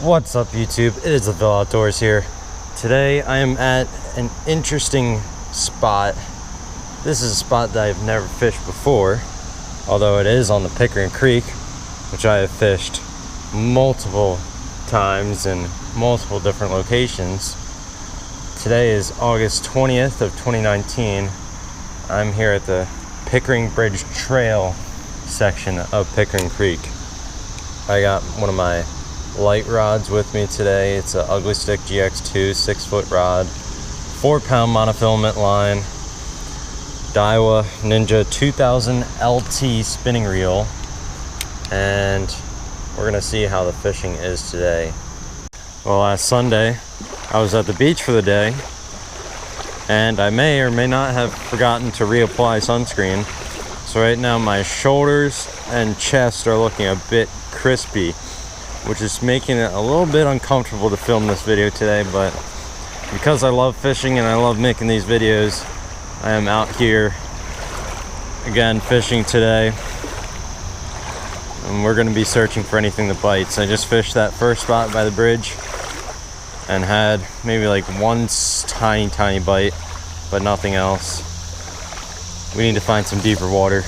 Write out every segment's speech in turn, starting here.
What's up, YouTube? It is the Ville Outdoors here. Today I am at an interesting spot. This is a spot that I've never fished before, although it is on the Pickering Creek, which I have fished multiple times in multiple different locations. Today is August 20th of 2019. I'm here at the Pickering Bridge Trail section of Pickering Creek. I got one of my light rods with me today. It's an Ugly Stik GX2 6-foot rod, 4-pound monofilament line, Daiwa Ninja 2000 LT spinning reel, and we're gonna see how the fishing is today. Well, last Sunday I was at the beach for the day, and I may or may not have forgotten to reapply sunscreen. So right now my shoulders and chest are looking a bit crispy, which is making it a little bit uncomfortable to film this video today, but because I love fishing and I love making these videos, I am out here again fishing today, and we're going to be searching for anything that bites. I just fished that first spot by the bridge and had maybe like one tiny bite, but nothing else. We need to find some deeper water.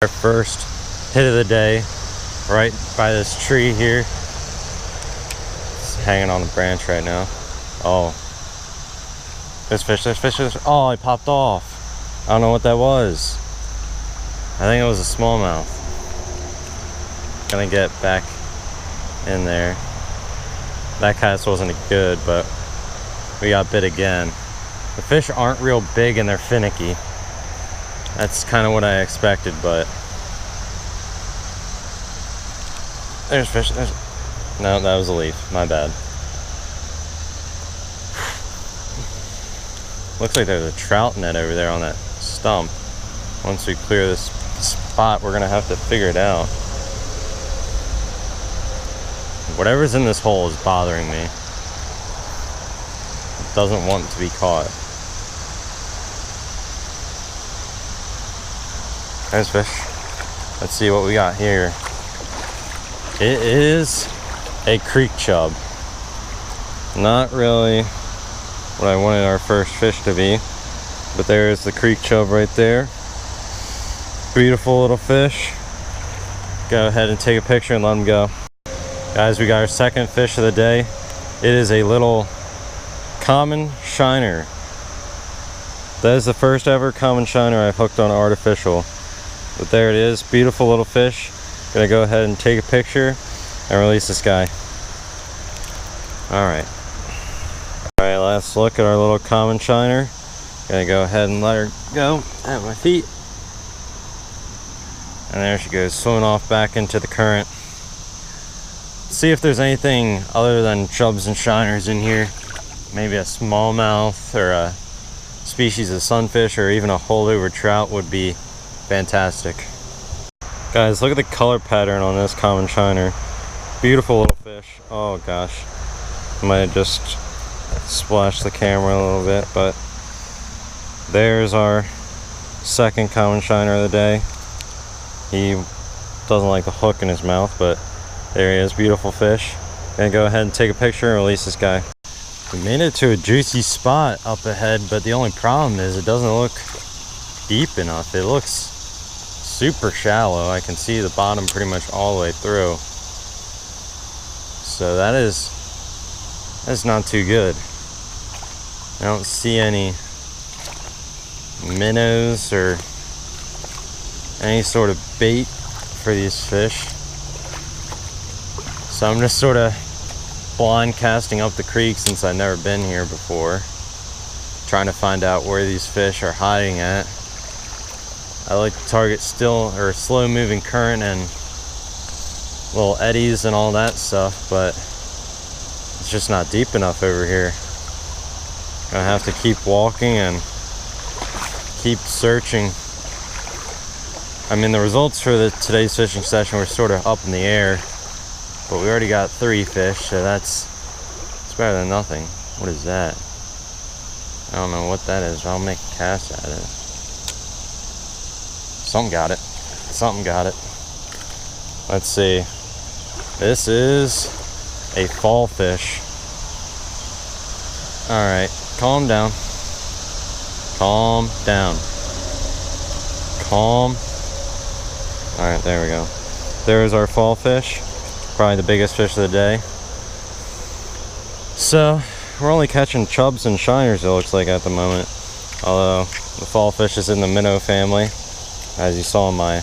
Our first hit of the day, right by this tree here. It's hanging on the branch right now. Oh, there's fish. Oh, it popped off. I don't know what that was. I think it was a smallmouth. Gonna get back in there. That cast wasn't good, but we got bit again. The fish aren't real big and they're finicky. That's kind of what I expected, but there's fish. No, that was a leaf. My bad. Looks like there's a trout net over there on that stump. Once we clear this spot, we're gonna have to figure it out. Whatever's in this hole is bothering me. It doesn't want to be caught. There's fish. Let's see what we got here. It is a creek chub. Not really what I wanted our first fish to be, but there's the creek chub right there. Beautiful little fish. Go ahead and take a picture and let them go. Guys, we got our second fish of the day. It is a little common shiner. That is the first ever common shiner I've hooked on artificial. But there it is, beautiful little fish. Gonna go ahead and take a picture and release this guy. Alright, let's look at our little common shiner. Gonna go ahead and let her go at my feet. And there she goes, swimming off back into the current. See if there's anything other than chubs and shiners in here. Maybe a smallmouth or a species of sunfish or even a holdover trout would be fantastic. Guys, look at the color pattern on this common shiner. Beautiful little fish. Oh gosh, I might have just splashed the camera a little bit, but there's our second common shiner of the day. He doesn't like the hook in his mouth, but there he is, beautiful fish. Gonna go ahead and take a picture and release this guy. We made it to a juicy spot up ahead, but the only problem is it doesn't look deep enough. It looks super shallow. I can see the bottom pretty much all the way through. So that's not too good. I don't see any minnows or any sort of bait for these fish. So I'm just sort of blind casting up the creek since I've never been here before, trying to find out where these fish are hiding at. I like to target still or slow moving current and little eddies and all that stuff, but it's just not deep enough over here. Gonna have to keep walking and keep searching. I mean, the results for today's fishing session were sort of up in the air, but we already got 3 fish, so it's better than nothing. What is that? I don't know what that is. I'll make a cast at it. Something got it. Let's see. This is a fall fish. All right, calm down. Calm down. Calm. All right, there we go. There's our fall fish. Probably the biggest fish of the day. So we're only catching chubs and shiners, it looks like, at the moment. Although the fall fish is in the minnow family. As you saw in my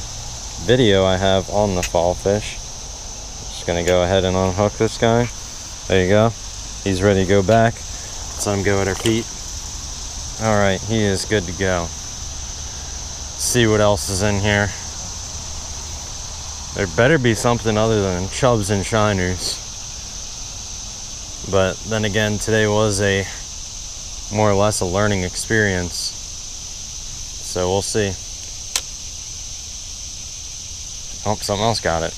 video I have on the fall fish. Just gonna go ahead and unhook this guy. There you go. He's ready to go back. Let's let him go at our feet. All right, he is good to go. See what else is in here. There better be something other than chubs and shiners. But then again, today was a more or less a learning experience. So we'll see. Oh, something else got it.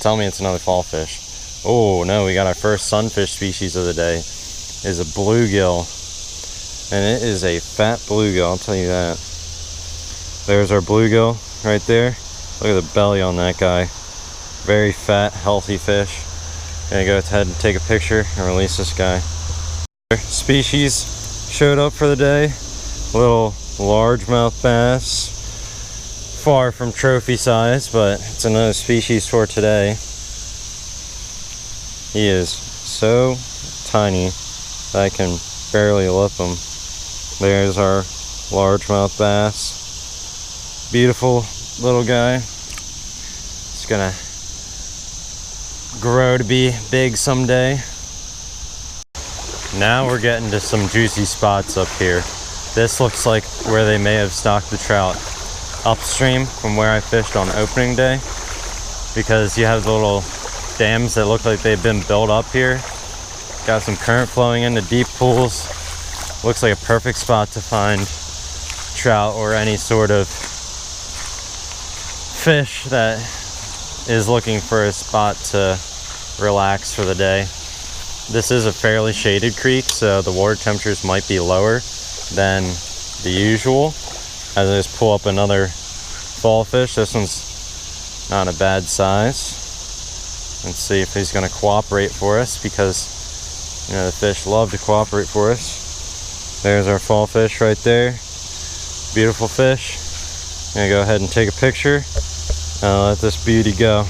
Tell me it's another fall fish. Oh no, we got our first sunfish species of the day. It is a bluegill. And it is a fat bluegill, I'll tell you that. There's our bluegill right there. Look at the belly on that guy. Very fat, healthy fish. Gonna go ahead and take a picture and release this guy. Species showed up for the day. Little largemouth bass. Far from trophy size, but it's another species for today. He is so tiny that I can barely lip him. There's our largemouth bass. Beautiful little guy. It's gonna grow to be big someday. Now we're getting to some juicy spots up here. This looks like where they may have stocked the trout. Upstream from where I fished on opening day, because you have the little dams that look like they've been built up here. Got some current flowing into deep pools. Looks like a perfect spot to find trout or any sort of fish that is looking for a spot to relax for the day. This is a fairly shaded creek, so the water temperatures might be lower than the usual. As I just pull up another fall fish. This one's not a bad size. Let's see if he's going to cooperate for us, because you know the fish love to cooperate for us. There's our fall fish right there. Beautiful fish. I'm gonna go ahead and take a picture and let this beauty go.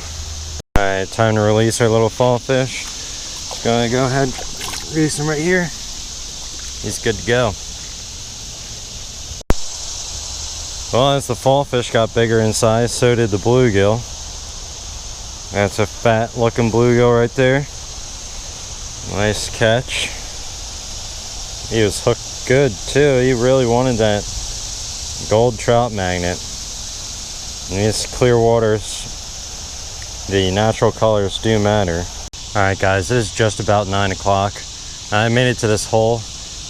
Alright, time to release our little fall fish. Just gonna go ahead and release him right here. He's good to go. Well, as the fall fish got bigger in size, so did the bluegill. That's a fat looking bluegill right there. Nice catch. He was hooked good too. He really wanted that gold trout magnet. In these clear waters, the natural colors do matter. Alright guys, it is just about 9 o'clock. I made it to this hole.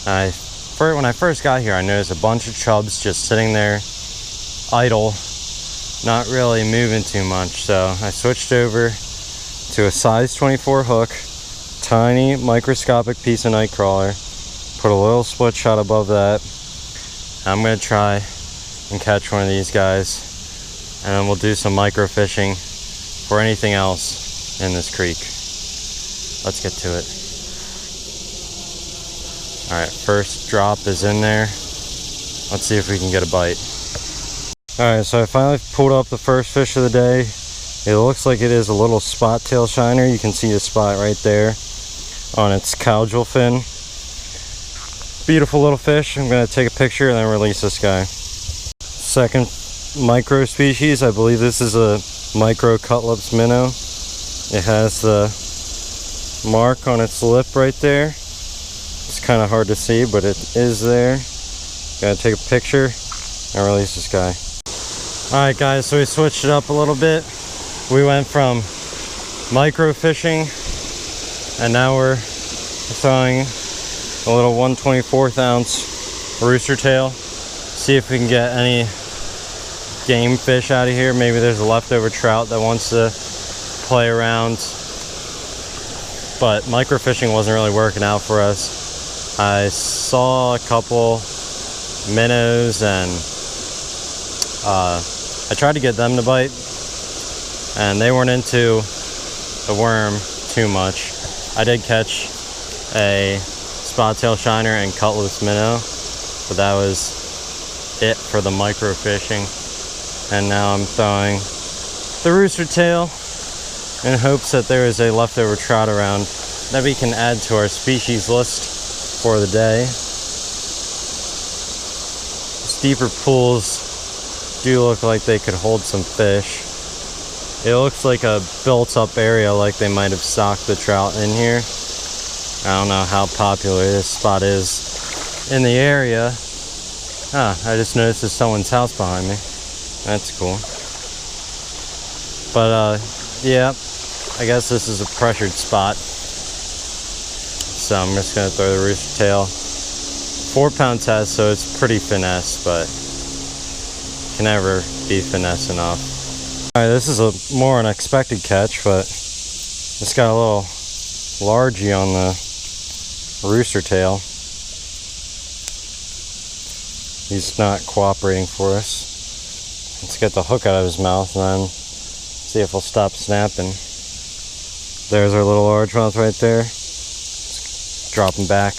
When I first got here, I noticed a bunch of chubs just sitting there idle, not really moving too much. So I switched over to a size 24 hook, tiny microscopic piece of night crawler, put a little split shot above that. I'm gonna try and catch one of these guys, and then we'll do some micro fishing for anything else in this creek. Let's get to it. All right, first drop is in there. Let's see if we can get a bite. All right, so I finally pulled up the first fish of the day. It looks like it is a little spot tail shiner. You can see the spot right there on its caudal fin. Beautiful little fish. I'm gonna take a picture and then release this guy. Second micro species, I believe this is a micro cutlips minnow. It has the mark on its lip right there. It's kind of hard to see, but it is there. Gotta take a picture and release this guy. Alright guys, so we switched it up a little bit. We went from micro fishing, and now we're throwing a little 1/24 ounce rooster tail. See if we can get any game fish out of here. Maybe there's a leftover trout that wants to play around. But micro fishing wasn't really working out for us. I saw a couple minnows and I tried to get them to bite, and they weren't into the worm too much. I did catch a spot-tail shiner and cutlass minnow, but that was it for the micro fishing. And now I'm throwing the rooster tail in hopes that there is a leftover trout around that we can add to our species list for the day. Deeper pools do look like they could hold some fish. It looks like a built-up area, like they might have stocked the trout in here. I don't know how popular this spot is in the area. Ah, I just noticed there's someone's house behind me. That's cool. But yeah, I guess this is a pressured spot. So I'm just gonna throw the rooster tail. 4-pound test, so it's pretty finesse, but can never be finesse enough. Alright, this is a more unexpected catch, but it's got a little largie on the rooster tail. He's not cooperating for us. Let's get the hook out of his mouth and then see if he'll stop snapping. There's our little largemouth right there. Let's drop him back.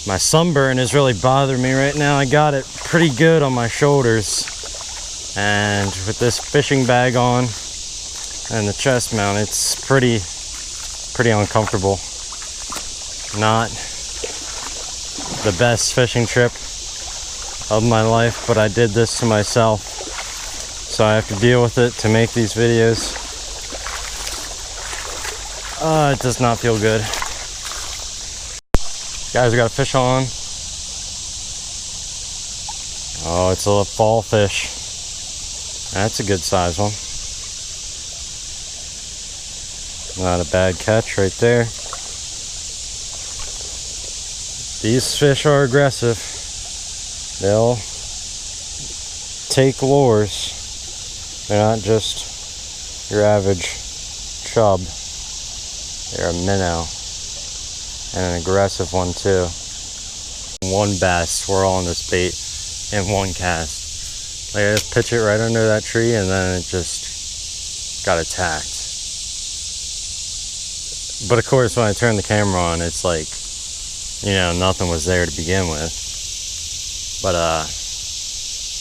My sunburn is really bothering me right now. I got it pretty good on my shoulders. And with this fishing bag on and the chest mount, it's pretty uncomfortable. Not the best fishing trip of my life, but I did this to myself. So I have to deal with it to make these videos. It does not feel good. Guys, we got a fish on. Oh, it's a little fall fish. That's a good size one. Not a bad catch right there. These fish are aggressive. They'll take lures. They're not just your average chub. They're a minnow. And an aggressive one too. One bass, we're all on this bait in one cast. Like I just pitch it right under that tree and then it just got attacked. But of course when I turn the camera on, it's like, you know, nothing was there to begin with. But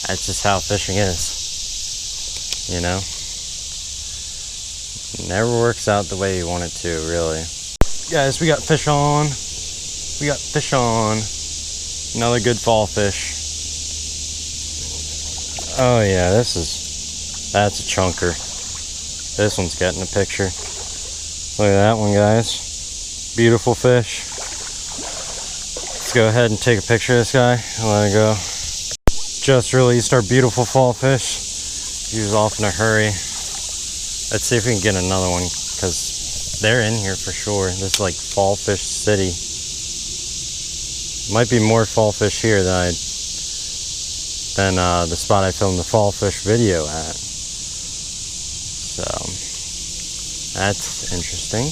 that's just how fishing is. You know? It never works out the way you want it to, really. Guys, we got fish on. We got fish on. Another good fall fish. Oh yeah, that's a chunker. This one's getting a picture. Look at that one, guys. Beautiful fish. Let's go ahead and take a picture of this guy and let it go. Just released our beautiful fall fish. He was off in a hurry. Let's see if we can get another one, because they're in here for sure. This is like fall fish city. Might be more fall fish here than the spot I filmed the fall fish video at. So that's interesting.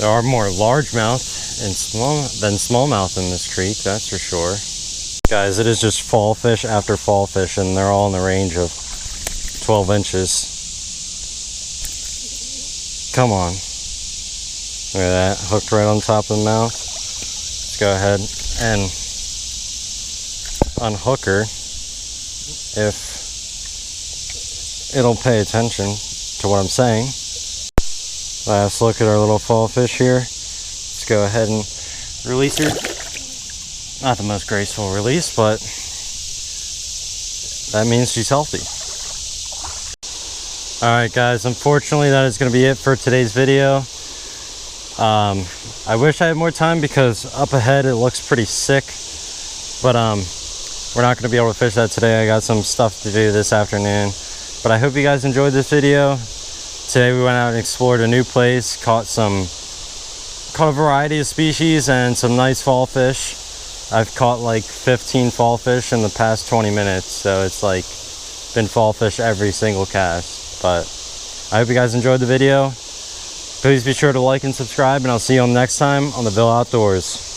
There are more largemouth than smallmouth in this creek, that's for sure. Guys, it is just fall fish after fall fish, and they're all in the range of 12 inches. Come on. Look at that, hooked right on top of the mouth. Let's go ahead and unhook her if it'll pay attention to what I'm saying. Last look at our little fall fish here. Let's go ahead and release her. Not the most graceful release, but that means she's healthy. Alright guys, unfortunately that is going to be it for today's video. I wish I had more time because up ahead it looks pretty sick. But we're not going to be able to fish that today. I got some stuff to do this afternoon. But I hope you guys enjoyed this video. Today we went out and explored a new place, caught a variety of species and some nice fall fish. I've caught like 15 fall fish in the past 20 minutes, so it's like been fall fish every single cast. But I hope you guys enjoyed the video. Please be sure to like and subscribe, and I'll see you on next time on the Ville Outdoors.